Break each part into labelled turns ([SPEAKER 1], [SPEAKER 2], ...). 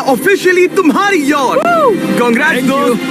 [SPEAKER 1] Officially तुम्हारी yacht. Congrats दोस्त।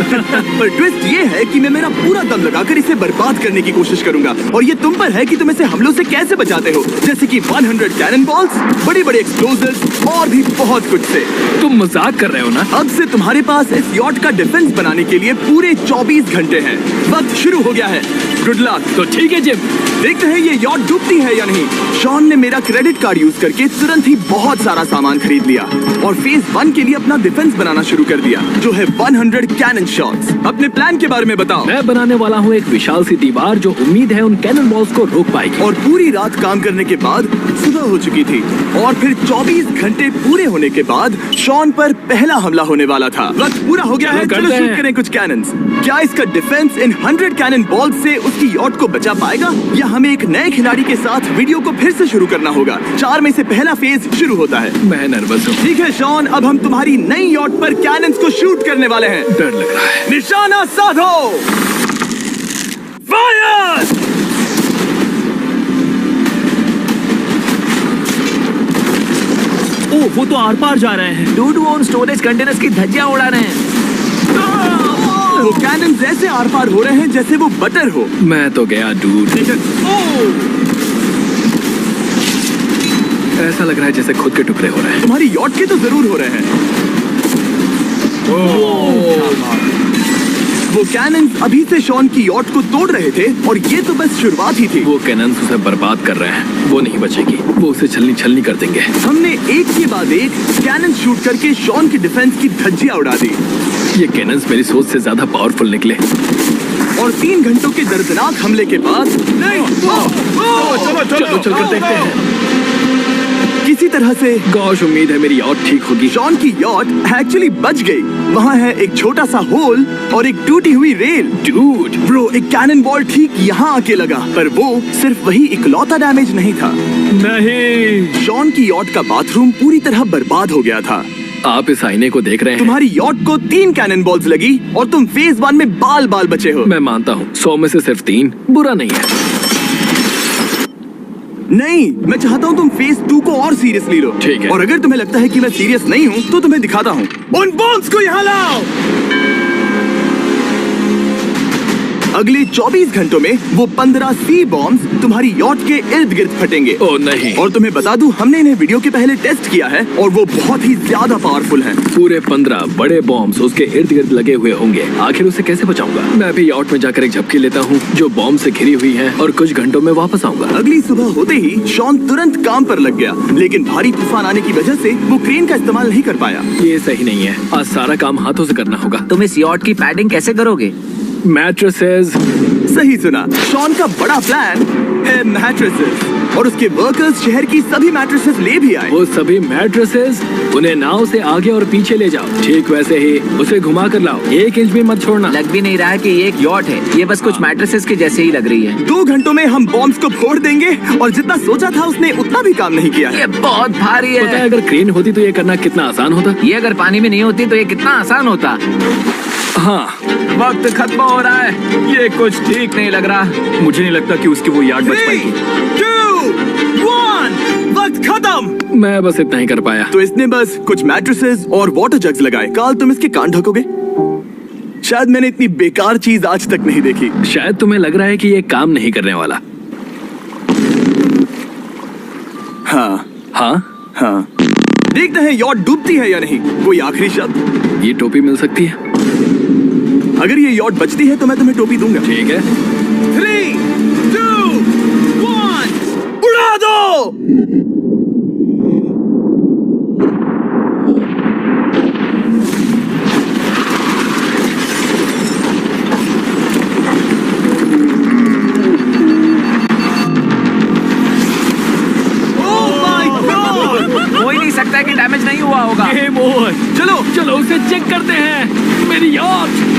[SPEAKER 1] पर ट्विस्ट ये है कि मैं मेरा पूरा दम लगाकर इसे बर्बाद करने की कोशिश करूंगा और ये तुम पर है कि तुम इसे हमलों से कैसे बचाते हो, जैसे कि 100 कैनन बॉल्स, बड़े बड़े एक्सप्लोजिव्स और भी बहुत कुछ से।
[SPEAKER 2] तुम मजाक कर रहे हो ना?
[SPEAKER 1] अब से तुम्हारे पास इस यॉट का डिफेंस बनाने के लिए पूरे 24 घंटे हैं। वक्त शुरू हो गया है। Good luck.
[SPEAKER 2] तो ठीक है जिम,
[SPEAKER 1] देखते हैं ये यॉट डूबती है या नहीं। शॉन ने मेरा क्रेडिट कार्ड यूज करके तुरंत ही बहुत सारा सामान खरीद लिया और फेज 1 के लिए अपना डिफेंस बनाना शुरू कर दिया, जो है 100 कैनन शॉट्स। अपने प्लान के बारे में बताओ।
[SPEAKER 2] मैं बनाने वाला हूँ एक विशाल सी दीवार जो उम्मीद है उन कैनन बॉल्स को रोक पाएगी।
[SPEAKER 1] और पूरी रात काम करने के बाद सुबह हो चुकी थी और फिर 24 घंटे पूरे होने के बाद शॉन पर पहला हमला होने वाला था। वक्त पूरा हो गया है, चलो शूट करें कुछ कैनन्स। क्या इसका डिफेंस इन 100 कैनन बॉल्स से उसकी यॉट को बचा पाएगा या हमें एक नए खिलाड़ी के साथ वीडियो को फिर से शुरू करना होगा? 4 में से पहला फेज शुरू होता है।
[SPEAKER 2] मैं नर्वस हूँ।
[SPEAKER 1] ठीक है शॉन, अब हम तुम्हारी नई यॉट पर कैनन्स को शूट करने वाले हैं।
[SPEAKER 2] डर लग रहा है।
[SPEAKER 1] निशाना साधो। फायर!
[SPEAKER 2] ओह, वो तो आर पार जा रहे हैं।
[SPEAKER 3] डूड वो उन स्टोरेज कंटेनर्स की धज्जियां उड़ा रहे हैं।
[SPEAKER 1] वो कैनन ऐसे आर पार हो रहे हैं जैसे वो बटर हो।
[SPEAKER 2] मैं तो गया डूड। ऐसा लग रहा है जैसे खुद के टुकड़े हो रहे हैं।
[SPEAKER 1] तुम्हारी यॉट के तो जरूर हो रहे हैं। वो कैनन अभी से शॉन की यॉट को तोड़ रहे थे और ये तो बस शुरुआत ही थी।
[SPEAKER 2] वो कैनन उसे बर्बाद कर रहे हैं। वो नहीं बचेगी, वो उसे छलनी छलनी कर देंगे।
[SPEAKER 1] हमने एक के बाद एक कैनन शूट करके शॉन की डिफेंस की धज्जियां उड़ा दी।
[SPEAKER 2] ये कैनन्स मेरी सोच से ज्यादा पावरफुल निकले।
[SPEAKER 1] और 3 घंटों के दर्दनाक हमले के बाद
[SPEAKER 2] चलो चलकर देखते हैं।
[SPEAKER 1] किसी तरह से
[SPEAKER 2] गॉश, उम्मीद है मेरी यॉट ठीक होगी।
[SPEAKER 1] शॉन की यॉट एक्चुअली बच गई। वहाँ है एक छोटा सा होल और एक टूटी हुई रेल।
[SPEAKER 2] डूड
[SPEAKER 1] ब्रो, एक कैनन बॉल ठीक यहाँ आके लगा, पर वो सिर्फ वही इकलौता डैमेज नहीं था।
[SPEAKER 2] नहीं,
[SPEAKER 1] शॉन की यॉट का बाथरूम पूरी तरह बर्बाद हो गया था।
[SPEAKER 2] आप इस आईने को देख रहे हैं?
[SPEAKER 1] तुम्हारी यॉट को 3 कैनन बॉल्स लगी और तुम फेज 1 में बाल बाल बचे हो।
[SPEAKER 2] मैं मानता हूँ 100 में से सिर्फ 3 बुरा नहीं है।
[SPEAKER 1] नहीं, मैं चाहता हूँ तुम फेज 2 को और सीरियसली लो।
[SPEAKER 2] ठीक है।
[SPEAKER 1] और अगर तुम्हें लगता है कि मैं सीरियस नहीं हूँ तो तुम्हें दिखाता हूँ। उन बॉम्ब्स को यहाँ लाओ। अगले 24 घंटों में वो 15 सी बॉम्ब्स तुम्हारी यॉट के इर्द गिर्द फटेंगे।
[SPEAKER 2] ओह नहीं।
[SPEAKER 1] और तुम्हें बता दूं, हमने इन्हें वीडियो के पहले टेस्ट किया है और वो बहुत ही ज्यादा पावरफुल हैं।
[SPEAKER 2] पूरे 15 बड़े बॉम्ब्स उसके इर्द गिर्द लगे हुए होंगे। आखिर उसे कैसे बचाऊंगा? मैं भी यॉट में जाकर एक झपकी लेता हूँ जो बॉम्ब से घिरी हुई है और कुछ घंटों में वापस आऊंगा।
[SPEAKER 1] अगली सुबह होते ही शॉन तुरंत काम पर लग गया, लेकिन भारी तूफान आने की वजह से वो क्रेन का इस्तेमाल नहीं कर पाया।
[SPEAKER 2] ये सही नहीं है। आज सारा काम हाथों से करना होगा।
[SPEAKER 3] तुम इस यॉट की पैडिंग कैसे करोगे?
[SPEAKER 2] मैट्रेसेस।
[SPEAKER 1] सही सुना, शॉन का बड़ा प्लान है मैट्रेसेस और उसके वर्कर्स शहर की सभी मैट्रेसेस ले भी आए।
[SPEAKER 2] वो सभी मैट्रेसेस उन्हें नाव से आगे और पीछे ले जाओ। ठीक वैसे ही उसे घुमा कर लाओ, 1 इंच भी मत छोड़ना।
[SPEAKER 3] लग भी नहीं रहा है कि ये एक यॉट है, ये बस कुछ मैट्रेसेस के जैसे ही लग रही है।
[SPEAKER 1] 2 घंटों में हम बॉम्ब्स को फोड़ देंगे और जितना सोचा था उसने उतना भी काम नहीं किया है।
[SPEAKER 3] ये बहुत भारी
[SPEAKER 2] पता है
[SPEAKER 3] है।
[SPEAKER 2] अगर क्रेन होती तो ये करना कितना आसान होता।
[SPEAKER 3] ये अगर पानी में नहीं होती तो ये कितना आसान होता।
[SPEAKER 2] हाँ,
[SPEAKER 3] वक्त खत्म हो रहा है, ये कुछ ठीक नहीं लग रहा।
[SPEAKER 2] मुझे नहीं लगता कि उसकी वो याद बच
[SPEAKER 1] 3,
[SPEAKER 2] पाएगी।
[SPEAKER 1] 2, 1, वक्त खत्म।
[SPEAKER 2] मैं बस इतना ही कर पाया।
[SPEAKER 1] तो इसने बस कुछ मैट्रेसेस और वाटर जग्स लगाए। काल, तुम इसके कान ढकोगे? शायद मैंने इतनी बेकार चीज आज तक नहीं देखी।
[SPEAKER 2] शायद तुम्हें लग रहा है कि ये काम नहीं करने वाला।
[SPEAKER 1] हाँ
[SPEAKER 2] हाँ,
[SPEAKER 1] हाँ, देखते हैं यॉट डूबती है या नहीं। कोई आखिरी शब्द?
[SPEAKER 2] ये टोपी मिल सकती है।
[SPEAKER 1] अगर ये यॉट बचती है तो मैं तुम्हें टोपी दूंगा।
[SPEAKER 2] ठीक है।
[SPEAKER 1] 3, 2, 1, उड़ा दो।
[SPEAKER 3] हो ही नहीं सकता है कि डैमेज नहीं हुआ होगा।
[SPEAKER 2] Game over.
[SPEAKER 1] चलो
[SPEAKER 2] चलो उसे चेक करते हैं। मेरी यॉट।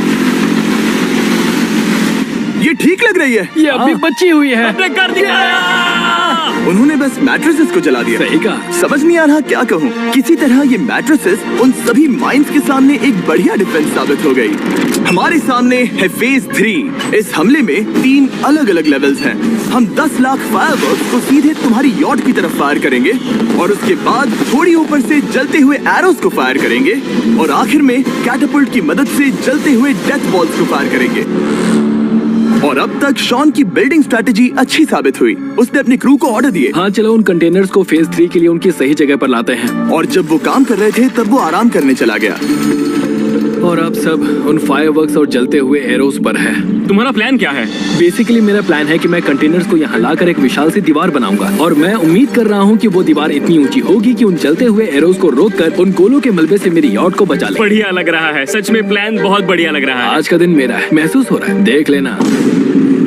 [SPEAKER 1] ये ठीक लग रही है।
[SPEAKER 2] ये अभी बची हुई है।
[SPEAKER 3] हमने कर दिया।
[SPEAKER 1] उन्होंने बस मैट्रेसेस को जला दिया।
[SPEAKER 2] सही कहा।
[SPEAKER 1] समझ नहीं आ रहा क्या कहूँ। किसी तरह ये मैट्रेसेस उन सभी माइंस के सामने एक बढ़िया डिफेंस साबित हो गई। हमारे सामने है फेज 3। इस हमले में 3 अलग अलग लेवल्स हैं। हम 10 लाख फायरवर्क्स को सीधे तुम्हारी यॉट की तरफ फायर करेंगे और उसके बाद थोड़ी ऊपर से जलते हुए एरोस को फायर करेंगे और आखिर में कैटापल्ट की मदद से जलते हुए डेथ बॉल्स को फायर करेंगे। और अब तक शॉन की बिल्डिंग स्ट्रैटेजी अच्छी साबित हुई। उसने अपने क्रू को ऑर्डर दिए।
[SPEAKER 2] हाँ चलो उन कंटेनर्स को फेज 3 के लिए उनकी सही जगह पर लाते हैं।
[SPEAKER 1] और जब वो काम कर रहे थे तब वो आराम करने चला गया।
[SPEAKER 2] और अब सब उन फायरवर्क्स और जलते हुए एरोस पर है।
[SPEAKER 3] तुम्हारा प्लान क्या है?
[SPEAKER 2] बेसिकली मेरा प्लान है कि मैं कंटेनर्स को यहाँ लाकर एक विशाल सी दीवार बनाऊंगा और मैं उम्मीद कर रहा हूँ कि वो दीवार इतनी ऊंची होगी कि उन जलते हुए एरोस को रोककर उन गोलों के मलबे से मेरी यॉट को बचा ले।
[SPEAKER 3] बढ़िया लग रहा है, सच में प्लान बहुत बढ़िया लग रहा है।
[SPEAKER 2] आज का दिन मेरा है, महसूस हो रहा है। देख लेना,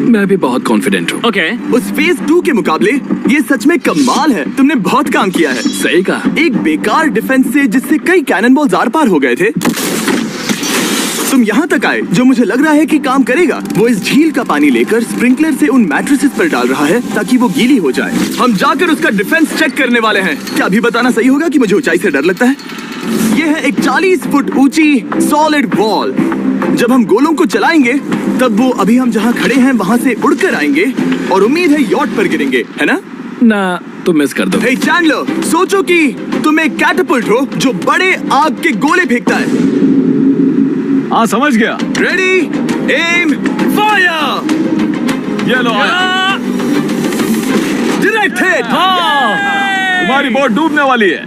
[SPEAKER 2] मैं भी बहुत कॉन्फिडेंट हूँ।
[SPEAKER 3] ओके।
[SPEAKER 1] उस फेज 2 के मुकाबले ये सच में कमाल है। तुमने बहुत काम किया है।
[SPEAKER 2] सही कहा।
[SPEAKER 1] एक बेकार डिफेंस से जिससे कई कैनन बॉल्स आर पार हो गए थे, तुम यहाँ तक आए। जो मुझे लग रहा है कि काम करेगा, वो इस झील का पानी लेकर स्प्रिंकलर से उन मैट्रेसेस पर डाल रहा है ताकि वो गीली हो जाए। हम जाकर उसका डिफेंस चेक करने वाले हैं। क्या अभी बताना सही होगा कि मुझे ऊंचाई से डर लगता है? ये है एक 40 फुट ऊंची सॉलिड वॉल। जब हम गोलों को चलाएंगे तब वो अभी हम जहाँ खड़े हैं वहाँ से उड़कर आएंगे और उम्मीद है यॉट पर गिरेंगे, है ना?
[SPEAKER 2] ना तो मिस कर दो।
[SPEAKER 1] हे चैंडलर, सोचो कि तुम एक कैटापल्ट हो जो बड़े आग के गोले फेंकता है।
[SPEAKER 3] हाँ समझ गया।
[SPEAKER 1] Ready, aim, fire.
[SPEAKER 3] ये लो।
[SPEAKER 1] Direct hit.
[SPEAKER 3] हाँ, तुम्हारी बोट डूबने वाली है।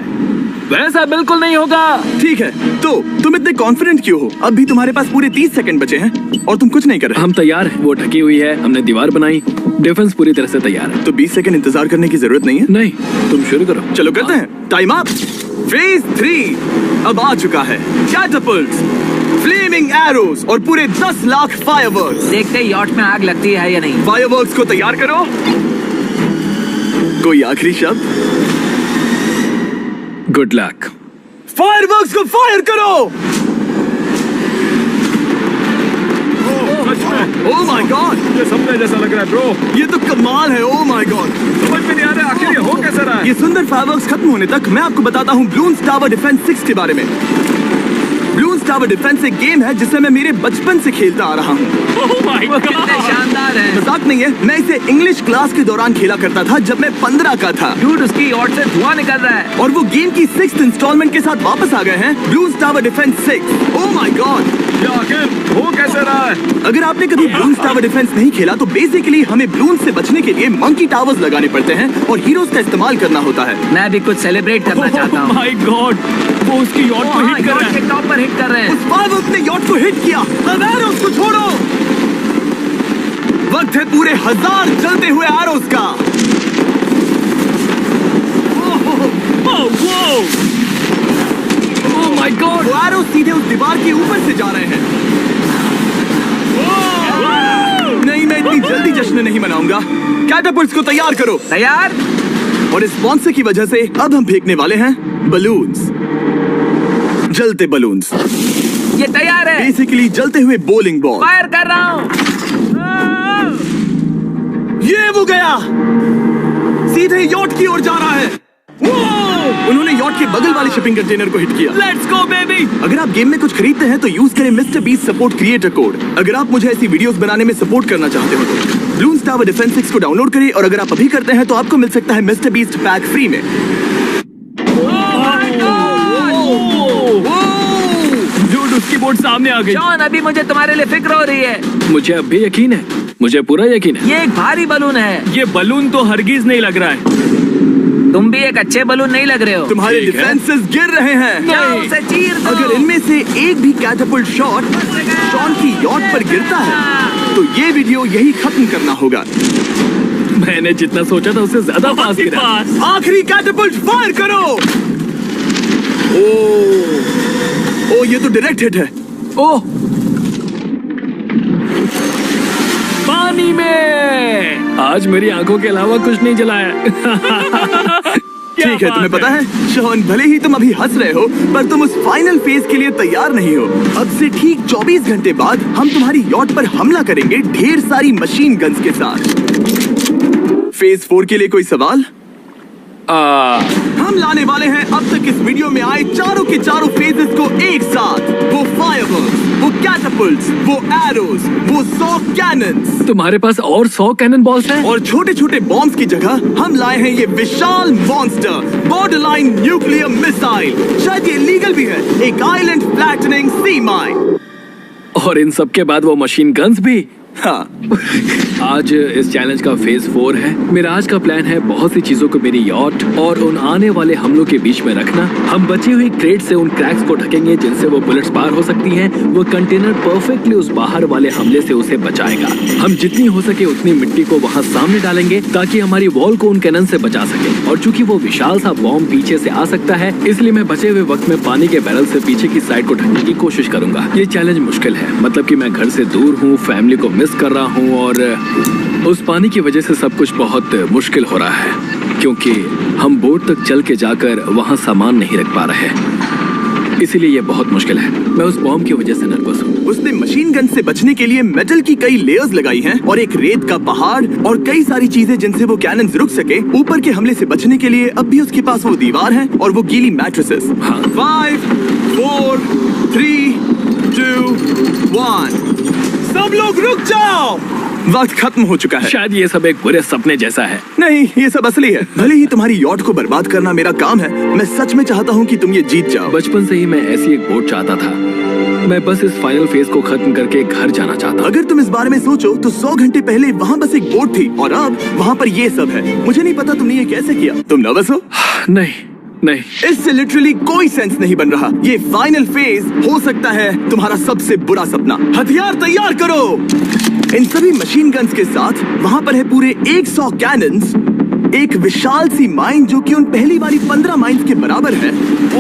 [SPEAKER 2] वैसा बिल्कुल नहीं होगा।
[SPEAKER 1] ठीक है, तो तुम इतने कॉन्फिडेंट क्यों हो? अब भी तुम्हारे पास पूरे 30 सेकंड बचे हैं और तुम कुछ नहीं कर रहे।
[SPEAKER 2] हम तैयार हैं। वो ढकी हुई है, हमने दीवार बनाई, डिफेंस पूरी तरह से तैयार है।
[SPEAKER 1] तो 20 सेकंड इंतजार करने की जरूरत नहीं है।
[SPEAKER 2] नहीं, तुम शुरू करो।
[SPEAKER 1] चलो करते हैं। Time up. फेज 3 अब आ चुका है। कैटापल्ट्स, फ्लेमिंग एरोस और पूरे 10 लाख फायरवर्क्स।
[SPEAKER 4] देखते यॉट में आग लगती है या नहीं।
[SPEAKER 1] फायरवर्क्स को तैयार करो। कोई आखिरी शब्द?
[SPEAKER 2] Good luck.
[SPEAKER 1] फायरवर्क्स को फायर करो। ओह माय गॉड,
[SPEAKER 3] ये सपने जैसा लग रहा है ब्रो।
[SPEAKER 1] ये तो कमाल है। ओह माय गॉड,
[SPEAKER 3] समझ में नहीं आ रहा आखिर ये हो कैसा रहा है।
[SPEAKER 1] ये सुंदर फायरवर्क्स खत्म होने तक मैं आपको बताता हूँ ब्लून्स टावर डिफेंस 6 के बारे में। ब्लून्स टावर डिफेंस एक गेम है जिसे मैं मेरे बचपन से खेलता आ रहा हूँ।
[SPEAKER 3] ओह माय
[SPEAKER 4] कितने
[SPEAKER 3] गॉड।
[SPEAKER 4] शानदार है।
[SPEAKER 1] मजाक नहीं है, मैं इसे इंग्लिश क्लास के दौरान खेला करता था जब मैं 15 का था।
[SPEAKER 4] डूड, उसकी यॉट से धुआं निकल रहा है।
[SPEAKER 1] और वो गेम की 6th इंस्टॉलमेंट के साथ वापस आ गए हैं, balloons tower defence 6। Oh my God,
[SPEAKER 3] ये आखिर हो कैसे रहा है?
[SPEAKER 1] अगर आपने कभी ब्लून्स टावर डिफेंस नहीं खेला तो बेसिकली हमें ब्लून्स से बचने के लिए मंकी टावर्स लगाने पड़ते हैं और हीरोज का इस्तेमाल करना होता है।
[SPEAKER 4] मैं भी कुछ सेलिब्रेट करना चाहता हूँ।
[SPEAKER 3] माय गॉड, वो उसकी यॉट को हिट कर रहा
[SPEAKER 4] यॉट
[SPEAKER 3] है।
[SPEAKER 4] के टॉप पर हिट कर रहे हैं।
[SPEAKER 1] उस फायरवर्क ने यॉट को हिट किया। अब एरोस को छोड़ो। वक्त है पूरे 1000 जलते हुए एरोस का।
[SPEAKER 2] Oh my God.
[SPEAKER 1] वो एरोस सीधे उस दीवार के ऊपर से जा रहे हैं। नहीं, मैं इतनी जल्दी जश्न नहीं मनाऊंगा। कैटापल्ट्स को तैयार करो।
[SPEAKER 4] तैयार।
[SPEAKER 1] और इस स्पॉन्सर की वजह से अब हम फेंकने वाले हैं बलून्स, जलते बलून्स।
[SPEAKER 4] ये तैयार है।
[SPEAKER 1] बेसिकली जलते हुए बोलिंग बॉल।
[SPEAKER 4] फायर कर रहा हूँ।
[SPEAKER 1] ये वो गया, सीधे यॉट की ओर जा रहा है। उन्होंने यॉट के बगल वाले शिपिंग कंटेनर को हिट किया।
[SPEAKER 3] Let's go baby.
[SPEAKER 1] अगर आप गेम में कुछ खरीदते हैं तो यूज करें mister beast support creator code. अगर आप मुझे ऐसी वीडियोस बनाने में सपोर्ट करना चाहते हो तो ब्लून्स टावर डिफेंस 6 को डाउनलोड करें और अगर आप अभी करते हैं तो आपको मिल सकता है मिस्टर बीस्ट पैक फ्री में।
[SPEAKER 3] डूड, उसकी बोट सामने आ गई।
[SPEAKER 4] जॉन, अभी मुझे तुम्हारे लिए फिक्र हो रही है।
[SPEAKER 2] मुझे अब भी यकीन है, मुझे पूरा यकीन है।
[SPEAKER 4] ये एक भारी बलून है।
[SPEAKER 3] ये बलून तो हरगिज नहीं लग रहा है।
[SPEAKER 4] तुम भी एक अच्छे बलून नहीं लग रहे हो।
[SPEAKER 1] तुम्हारे
[SPEAKER 3] ठीक है।
[SPEAKER 1] डिफेंसेस गिर रहे हैं।
[SPEAKER 4] जाओ, उसे चीर दो।
[SPEAKER 1] अगर इनमें से एक भी कैटापल्ट शॉट शॉन की यॉट पर गिरता है तो ये वीडियो यही खत्म करना होगा।
[SPEAKER 2] मैंने जितना सोचा था उससे ज्यादा पास गिरा।
[SPEAKER 1] आखिरी कैटापल्ट फायर करो। ओ ये तो डायरेक्ट हिट है।
[SPEAKER 2] ओह, पानी में। आज मेरी आंखों के अलावा कुछ नहीं जलाया।
[SPEAKER 1] ठीक है, तुम्हें पता है शॉन, भले ही तुम अभी हंस रहे हो पर तुम उस फाइनल फेज के लिए तैयार नहीं हो। अब से ठीक 24 घंटे बाद हम तुम्हारी यॉट पर हमला करेंगे ढेर सारी मशीन गन्स के साथ। फेज 4 के लिए कोई सवाल? हम लाने वाले हैं अब तक इस वीडियो में आए चारों के चारों फेजेस को एक साथ। वो फायरवर्क्स, वो कैटapults, वो एरोज, वो 100 कैनन्स।
[SPEAKER 2] तुम्हारे पास और 100 कैनन बॉल्स हैं?
[SPEAKER 1] और छोटे छोटे बॉम्ब्स की जगह हम लाए हैं ये विशाल मॉन्स्टर बॉर्डरलाइन न्यूक्लियर मिसाइल। शायद ये लीगल भी है, एक आइलैंड फ्लैटनिंग सी माइन।
[SPEAKER 2] और इन सब के बाद वो मशीन गन्स भी।
[SPEAKER 1] हाँ,
[SPEAKER 2] आज इस चैलेंज का फेज 4 है। मेरा आज का प्लान है बहुत सी चीजों को मेरी यॉट और उन आने वाले हमलों के बीच में रखना। हम बची हुई क्रेट से उन क्रैक्स को ढकेंगे जिनसे वो बुलेट्स पार हो सकती हैं। वो कंटेनर परफेक्टली उस बाहर वाले हमले से उसे बचाएगा। हम जितनी हो सके उतनी मिट्टी को वहाँ सामने डालेंगे ताकि हमारी वॉल को उन कैनन से बचा सके। और चूंकि वो विशाल सा बॉम्ब पीछे से आ सकता है, इसलिए मैं बचे हुए वक्त में पानी के बैरल से पीछे की साइड को ढकने की कोशिश करूंगा। ये चैलेंज मुश्किल है, मतलब कि मैं घर से दूर हूँ, फैमिली को मिस कर रहा हूँ और उस पानी की वजह से सब कुछ बहुत मुश्किल हो रहा है क्योंकि हम बोट तक चल के जाकर वहाँ सामान नहीं रख पा रहे। इसीलिए ये बहुत मुश्किल है। मैं उस बॉम्ब की वजह से नर्वस हूँ।
[SPEAKER 1] उसने मशीन गन से बचने के लिए मेटल की कई लेयर्स लगाई हैं और एक रेत का पहाड़ और कई सारी चीजें जिनसे वो कैनन्स रुक सके। ऊपर के हमले से बचने के लिए अब भी उसके पास वो दीवार है और वो गीली मैट्रेसेस।
[SPEAKER 2] हाँ।
[SPEAKER 1] 5, 4, 3, 2, 1। सब लोग रुक जाओ, वक्त खत्म हो चुका है।
[SPEAKER 2] शायद ये सब एक बुरे सपने जैसा है।
[SPEAKER 1] नहीं, ये सब असली है। भले ही तुम्हारी यॉट को बर्बाद करना मेरा काम है, मैं सच में चाहता हूँ कि तुम ये जीत जाओ।
[SPEAKER 2] बचपन से ही मैं ऐसी एक बोट चाहता था। मैं बस इस फाइनल फेज को खत्म करके घर जाना चाहता हूँ।
[SPEAKER 1] अगर तुम इस बारे में सोचो तो 100 घंटे पहले वहाँ बस एक बोट थी और अब वहाँ पर ये सब है। मुझे नहीं पता तुमने ये कैसे किया। तुम नर्वस हो?
[SPEAKER 2] नहीं,
[SPEAKER 1] इससे लिटरली कोई सेंस नहीं बन रहा। ये फाइनल फेज हो सकता है तुम्हारा सबसे बुरा सपना। हथियार तैयार करो। इन सभी मशीन गन्स के साथ वहाँ पर है पूरे 100 कैनन्स, एक विशाल सी माइन जो कि उन पहली वाली 15 माइंस के बराबर है,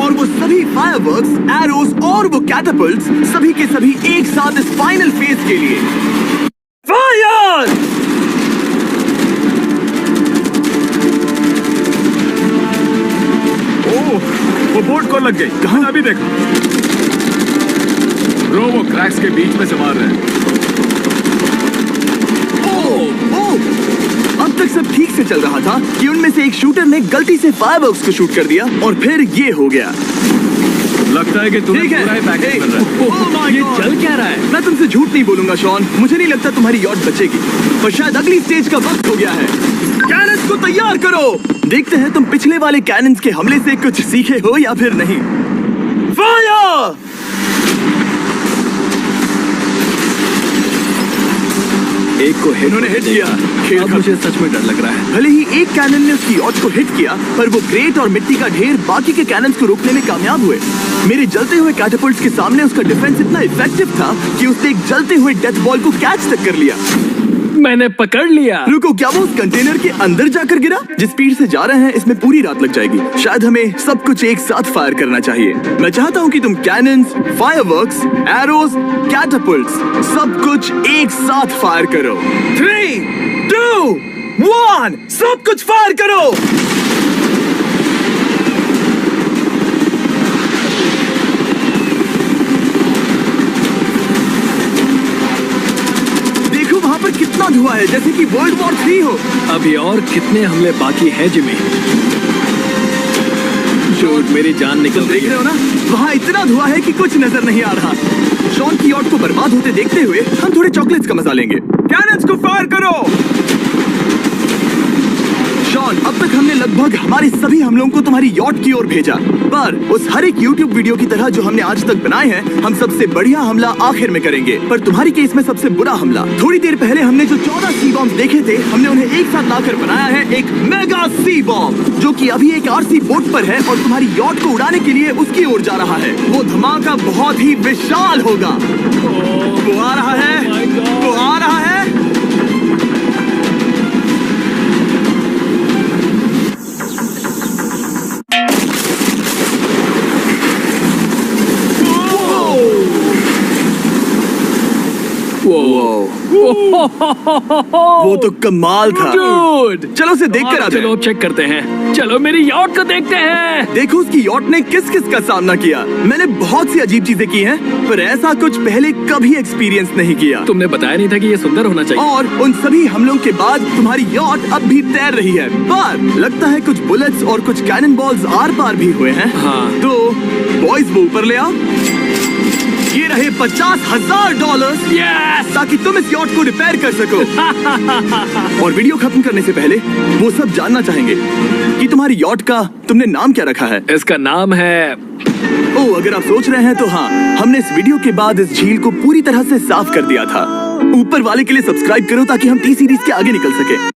[SPEAKER 1] और वो सभी फायरवर्क्स, एरोज और वो कैटapults सभी के सभी एक साथ इस फाइनल फेज के लिए। फायर!
[SPEAKER 3] वो बोट को लग गई।
[SPEAKER 1] कहाँ?
[SPEAKER 3] अभी देखो ब्रो, वो क्रैक्स के बीच में से मार रहे हैं।
[SPEAKER 1] अब तक सब ठीक से चल रहा था कि उनमें से एक शूटर ने गलती से फायरवर्क्स को शूट कर दिया और फिर ये हो गया।
[SPEAKER 3] लगता है कि तुम्हें
[SPEAKER 1] ठीक है,
[SPEAKER 3] पूरा ही पैकेज
[SPEAKER 1] hey,
[SPEAKER 3] मिल रहा है।
[SPEAKER 1] oh my
[SPEAKER 2] ये
[SPEAKER 1] God!
[SPEAKER 2] चल क्या रहा है?
[SPEAKER 1] मैं तुमसे झूठ नहीं बोलूंगा शॉन, मुझे नहीं लगता तुम्हारी यॉट बचेगी, पर शायद अगली स्टेज का वक्त हो गया है। कैनन्स को तैयार करो। देखते हैं तुम पिछले वाले कैनन्स के हमले से कुछ सीखे हो या फिर नहीं। फायर!
[SPEAKER 2] एक को
[SPEAKER 1] इन्होंने हिट किया। खेल
[SPEAKER 2] अब
[SPEAKER 1] खत्म।
[SPEAKER 2] मुझे सच में डर लग रहा है।
[SPEAKER 1] भले ही एक कैनन ने उसकी यॉट को हिट किया, पर वो ग्रेट और मिट्टी का ढेर बाकी के कैनन्स को रोकने में कामयाब हुए। मेरे जलते हुए कैटapults के सामने उसका डिफेंस इतना इफेक्टिव था कि उसने एक जलते हुए डेथ बॉल को कैच तक कर लिया।
[SPEAKER 2] मैंने पकड़ लिया।
[SPEAKER 1] रुको, क्या वो उस कंटेनर के अंदर जाकर गिरा? जिस स्पीड से जा रहे हैं इसमें पूरी रात लग जाएगी। शायद हमें सब कुछ एक साथ फायर करना चाहिए। मैं चाहता हूँ कि तुम कैनन्स, फायरवर्क्स, एरोज, कैटapults सब कुछ एक साथ फायर करो। 3, 2, 1, सब कुछ फायर करो। कितना धुआं है, जैसे कि वर्ल्ड वॉर 3 हो।
[SPEAKER 2] अभी और कितने हमले बाकी हैं जिमी? शूट, मेरी जान निकल रही
[SPEAKER 1] देख रहे
[SPEAKER 2] है।
[SPEAKER 1] हो ना, वहाँ इतना धुआं है कि कुछ नजर नहीं आ रहा। शॉन की यॉट को बर्बाद होते देखते हुए हम थोड़े चॉकलेट्स का मजा लेंगे। कैनन्स को फायर करो। शॉन, अब तक हमने लगभग हमारे सभी हमलों को तुम्हारी यॉट की ओर भेजा, पर उस हर एक YouTube वीडियो की तरह जो हमने आज तक बनाए हैं, हम सबसे बढ़िया हमला आखिर में करेंगे। पर तुम्हारी केस में सबसे बुरा हमला, थोड़ी देर पहले हमने जो 14 सी बॉम्ब देखे थे, हमने उन्हें एक साथ लाकर बनाया है एक मेगा सी बॉम्ब, जो कि अभी एक RC बोट पर है और तुम्हारी यॉट को उड़ाने के लिए उसकी ओर जा रहा है। वो धमाका बहुत ही विशाल होगा। वो आ रहा है, वो आ रहा है। वो तो कमाल था।
[SPEAKER 2] Dude!
[SPEAKER 1] चलो उसे देख कर आते
[SPEAKER 2] चलो
[SPEAKER 1] हैं।
[SPEAKER 2] अब चेक करते हैं। चलो मेरी यॉट को देखते हैं।
[SPEAKER 1] देखो उसकी यॉट ने किस किस का सामना किया। मैंने बहुत सी अजीब चीजें की हैं, पर ऐसा कुछ पहले कभी एक्सपीरियंस नहीं किया।
[SPEAKER 2] तुमने बताया नहीं था कि ये सुंदर होना चाहिए।
[SPEAKER 1] और उन सभी हमलों के बाद तुम्हारी यॉट अब भी तैर रही है, पर लगता है कुछ बुलेट्स और कुछ कैनन बॉल्स आर पार भी हुए हैं।
[SPEAKER 2] हाँ।
[SPEAKER 1] तो बॉयज वो ऊपर ले आओ। ये रहे $50,000
[SPEAKER 2] Yes!
[SPEAKER 1] ताकि तुम इस यॉट को रिपेयर कर सको। और वीडियो खत्म करने से पहले वो सब जानना चाहेंगे कि तुम्हारी यॉट का तुमने नाम क्या रखा है।
[SPEAKER 2] इसका नाम है
[SPEAKER 1] ओह, अगर आप सोच रहे हैं तो हाँ, हमने इस वीडियो के बाद इस झील को पूरी तरह से साफ कर दिया था। ऊपर वाले के लिए सब्सक्राइब करो ताकि हम टी सीरीज के आगे निकल सके।